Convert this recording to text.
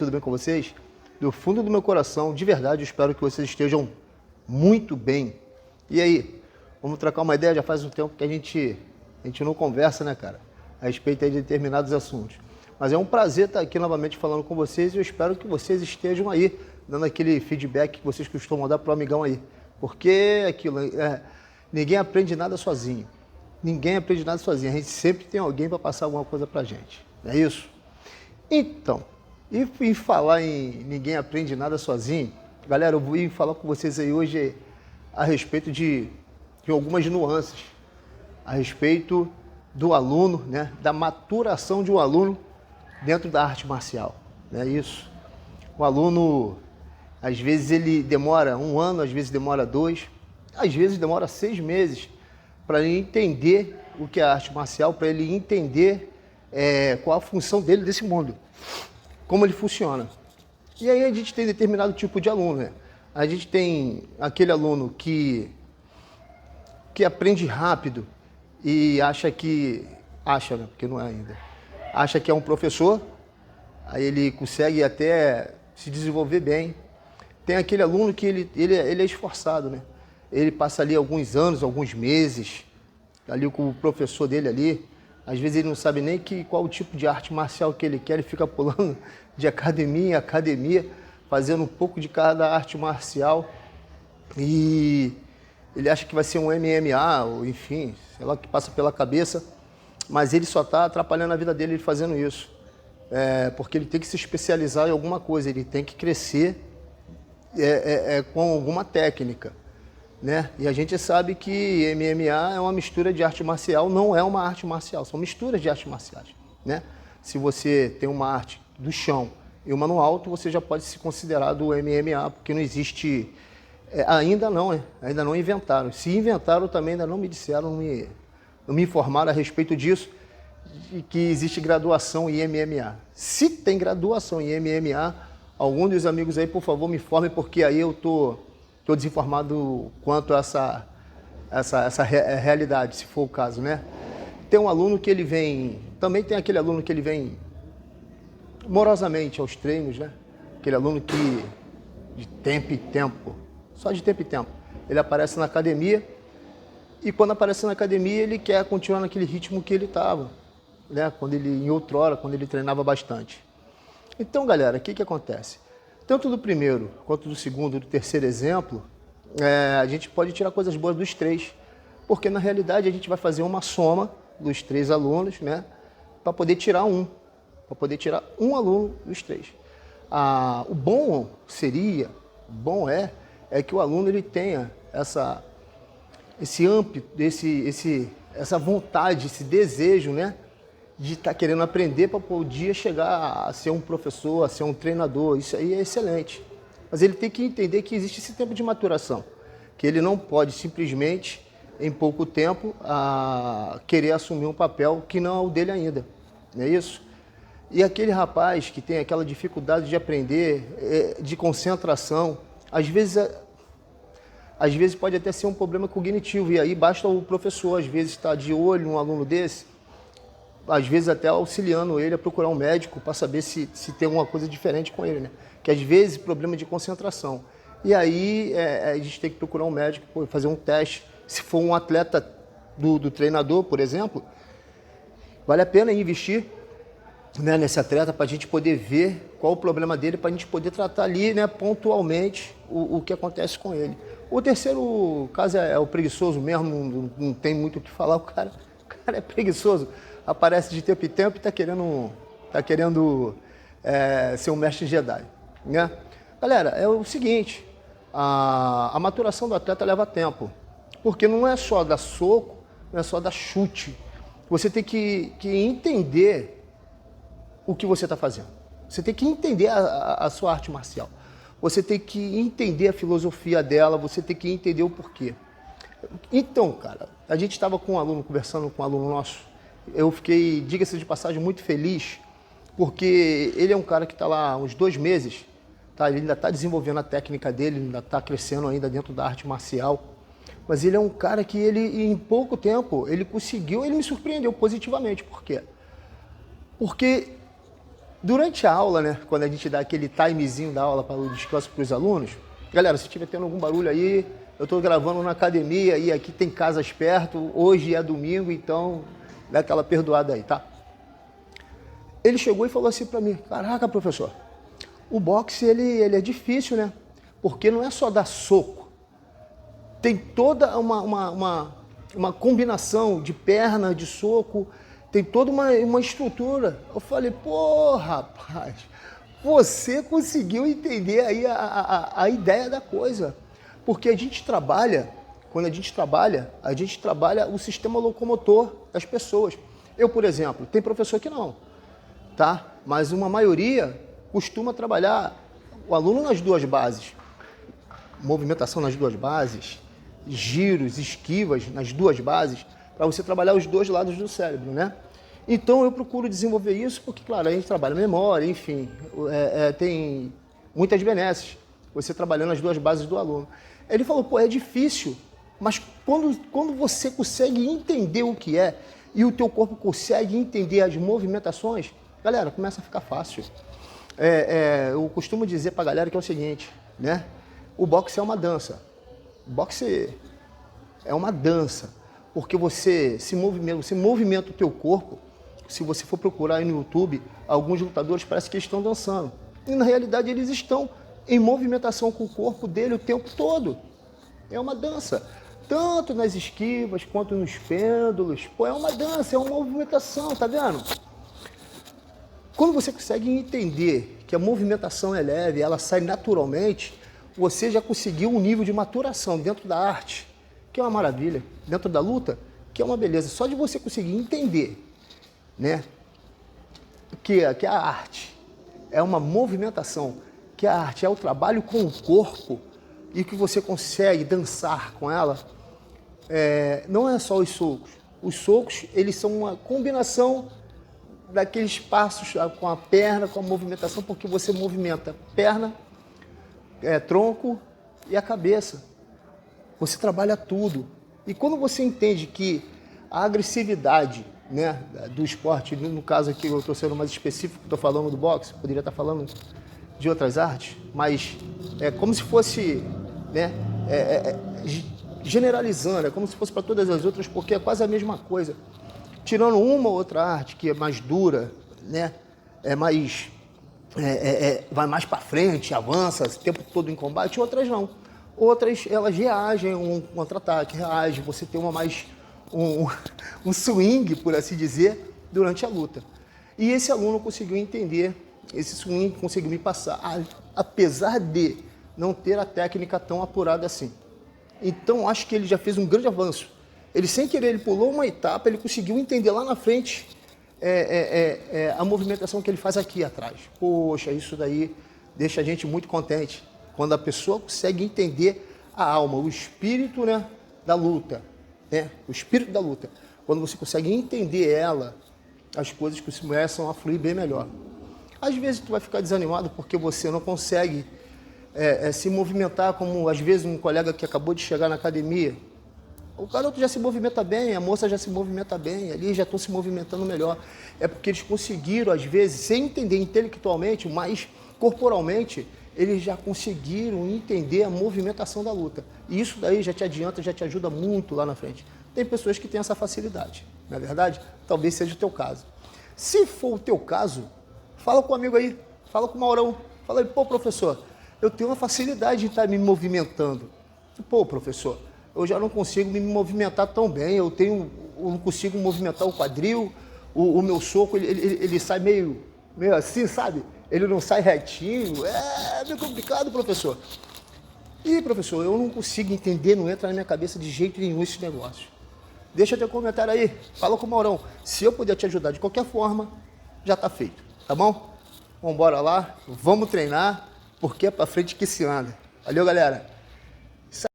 tudo bem com vocês? Do fundo do meu coração, de verdade, eu espero que vocês estejam muito bem. E aí, vamos trocar uma ideia? Já faz um tempo que a gente não conversa, né, cara? A respeito aí de determinados assuntos. Mas é um prazer estar aqui novamente falando com vocês e eu espero que vocês estejam aí, dando aquele feedback que vocês costumam dar para o amigão aí. Porque aquilo, ninguém aprende nada sozinho. Ninguém aprende nada sozinho. A gente sempre tem alguém para passar alguma coisa para a gente. Não é isso? Então, e em falar em ninguém aprende nada sozinho, galera, eu vou falar com vocês aí hoje a respeito de algumas nuances, a respeito do aluno, né, da maturação de um aluno dentro da arte marcial. Não é isso? O aluno, às vezes ele demora 1 ano, às vezes demora 2, às vezes demora 6 meses para ele entender o que é a arte marcial, para ele entender qual a função dele desse mundo, como ele funciona. E aí a gente tem determinado tipo de aluno, né? A gente tem aquele aluno que aprende rápido e acha, né? Porque não é ainda, acha que é um professor, aí ele consegue até se desenvolver bem. Tem aquele aluno que ele é esforçado, né? Ele passa ali alguns anos, alguns meses, ali com o professor dele ali. Às vezes ele não sabe nem qual o tipo de arte marcial que ele quer, ele fica pulando de academia em academia, fazendo um pouco de cada arte marcial. E ele acha que vai ser um MMA, ou enfim, sei lá o que passa pela cabeça, mas ele só está atrapalhando a vida dele fazendo isso. Porque ele tem que se especializar em alguma coisa, ele tem que crescer com alguma técnica. Né? E a gente sabe que MMA é uma mistura de arte marcial, não é uma arte marcial, são misturas de artes marciais. Né? Se você tem uma arte do chão e uma no alto, você já pode se considerar do MMA, porque não existe, ainda não, né? Ainda não inventaram. Se inventaram também, ainda não me disseram, não me informaram a respeito disso, que existe graduação em MMA. Se tem graduação em MMA, algum dos amigos aí, por favor, me informem, porque aí eu estou desinformado quanto a essa realidade, se for o caso, né? Tem um aluno que ele vem, também tem aquele aluno que ele vem morosamente aos treinos, né? Aquele aluno que de tempo em tempo, só de tempo em tempo, ele aparece na academia e quando aparece na academia ele quer continuar naquele ritmo que ele estava, né? Quando ele treinava bastante. Então, galera, o que acontece? Tanto do primeiro, quanto do segundo, do terceiro exemplo, a gente pode tirar coisas boas dos 3, porque na realidade a gente vai fazer uma soma dos 3 alunos, né, para poder tirar um aluno dos 3. O bom é que o aluno ele tenha essa vontade, esse desejo, né, de estar querendo aprender para um dia chegar a ser um professor, a ser um treinador. Isso aí é excelente. Mas ele tem que entender que existe esse tempo de maturação, que ele não pode simplesmente, em pouco tempo, querer assumir um papel que não é o dele ainda. Não é isso? E aquele rapaz que tem aquela dificuldade de aprender, de concentração, às vezes pode até ser um problema cognitivo, e aí basta o professor, às vezes, estar de olho num aluno desse, às vezes até auxiliando ele a procurar um médico para saber se tem alguma coisa diferente com ele, né? Que às vezes problema de concentração. E aí a gente tem que procurar um médico, fazer um teste. Se for um atleta do treinador, por exemplo, vale a pena investir, né, nesse atleta para a gente poder ver qual o problema dele, para a gente poder tratar ali, né, pontualmente o que acontece com ele. O terceiro caso é o preguiçoso mesmo, não tem muito o que falar, o cara é preguiçoso. Aparece de tempo em tempo e está querendo ser um mestre Jedi, né? Galera, é o seguinte, a maturação do atleta leva tempo, porque não é só dar soco, não é só dar chute. Você tem que entender o que você está fazendo. Você tem que entender a sua arte marcial. Você tem que entender a filosofia dela, você tem que entender o porquê. Então, cara, a gente estava conversando com um aluno nosso. Eu fiquei, diga-se de passagem, muito feliz, porque ele é um cara que está lá há uns 2 meses, tá? Ele ainda está desenvolvendo a técnica dele, ainda está crescendo ainda dentro da arte marcial, mas ele é um cara que em pouco tempo, ele me surpreendeu positivamente. Por quê? Porque Durante a aula, né, quando a gente dá aquele timezinho da aula para o descanso para os alunos, galera, se estiver tendo algum barulho aí, eu estou gravando na academia e aqui tem casas perto, hoje é domingo, então dá aquela perdoada aí, tá? Ele chegou e falou assim para mim, caraca, professor, o boxe ele é difícil, né? Porque não é só dar soco, tem toda uma combinação de perna, de soco, tem toda uma estrutura. Eu falei, pô, rapaz, você conseguiu entender aí a ideia da coisa. Porque a gente trabalha, quando a gente trabalha o sistema locomotor das pessoas. Eu, por exemplo, tem professor que não, tá? Mas uma maioria costuma trabalhar o aluno nas duas bases. Movimentação nas duas bases, giros, esquivas nas duas bases, para você trabalhar os dois lados do cérebro, né? Então eu procuro desenvolver isso porque, claro, a gente trabalha memória, enfim, tem muitas benesses, você trabalhando as duas bases do aluno. Ele falou, pô, é difícil, mas quando você consegue entender o que é e o teu corpo consegue entender as movimentações, galera, começa a ficar fácil. Eu costumo dizer pra galera que é o seguinte, né? O boxe é uma dança. O boxe é uma dança, porque você movimenta o teu corpo. Se você for procurar aí no YouTube, alguns lutadores parece que estão dançando. E na realidade eles estão em movimentação com o corpo dele o tempo todo. É uma dança. Tanto nas esquivas quanto nos pêndulos. Pô, é uma dança, é uma movimentação, tá vendo? Quando você consegue entender que a movimentação é leve, ela sai naturalmente, você já conseguiu um nível de maturação dentro da arte, que é uma maravilha. Dentro da luta, que é uma beleza. Só de você conseguir entender, né, que a arte é uma movimentação, que a arte é o trabalho com o corpo e que você consegue dançar com ela, não é só os socos. Os socos, eles são uma combinação daqueles passos com a perna, com a movimentação, porque você movimenta perna, tronco e a cabeça. Você trabalha tudo. E quando você entende que a agressividade, né, do esporte, no caso aqui eu estou sendo mais específico, estou falando do boxe, poderia estar falando de outras artes, mas é como se fosse, né, generalizando, é como se fosse para todas as outras, porque é quase a mesma coisa. Tirando uma ou outra arte que é mais dura, né, vai mais para frente, avança o tempo todo em combate, outras não. Outras, elas reagem a um contra-ataque, reagem, você tem um swing, por assim dizer, durante a luta. E esse aluno conseguiu entender, esse swing conseguiu me passar, apesar de não ter a técnica tão apurada assim. Então, acho que ele já fez um grande avanço. Ele, sem querer, ele pulou uma etapa, ele conseguiu entender lá na frente a movimentação que ele faz aqui atrás. Poxa, isso daí deixa a gente muito contente. Quando a pessoa consegue entender a alma, o espírito, né, da luta, né? O espírito da luta. Quando você consegue entender ela, as coisas começam a fluir bem melhor. Às vezes tu vai ficar desanimado porque você não consegue se movimentar como, às vezes, um colega que acabou de chegar na academia. O garoto já se movimenta bem, a moça já se movimenta bem, ali já estão se movimentando melhor. É porque eles conseguiram, às vezes, sem entender intelectualmente, mas corporalmente, eles já conseguiram entender a movimentação da luta. E isso daí já te adianta, já te ajuda muito lá na frente. Tem pessoas que têm essa facilidade, não é verdade? Talvez seja o teu caso. Se for o teu caso, fala com um amigo aí, fala com o Maurão. Fala aí, pô, professor, eu tenho uma facilidade de estar me movimentando. Pô, professor, eu já não consigo me movimentar tão bem, eu não consigo movimentar o quadril, o meu soco, ele sai meio assim, sabe? Ele não sai retinho, é meio complicado, professor. E, professor, eu não consigo entender, não entra na minha cabeça de jeito nenhum esse negócio. Deixa teu comentário aí, fala com o Maurão. Se eu puder te ajudar de qualquer forma, já está feito, tá bom? Vamos embora lá, vamos treinar, porque é para frente que se anda. Valeu, galera!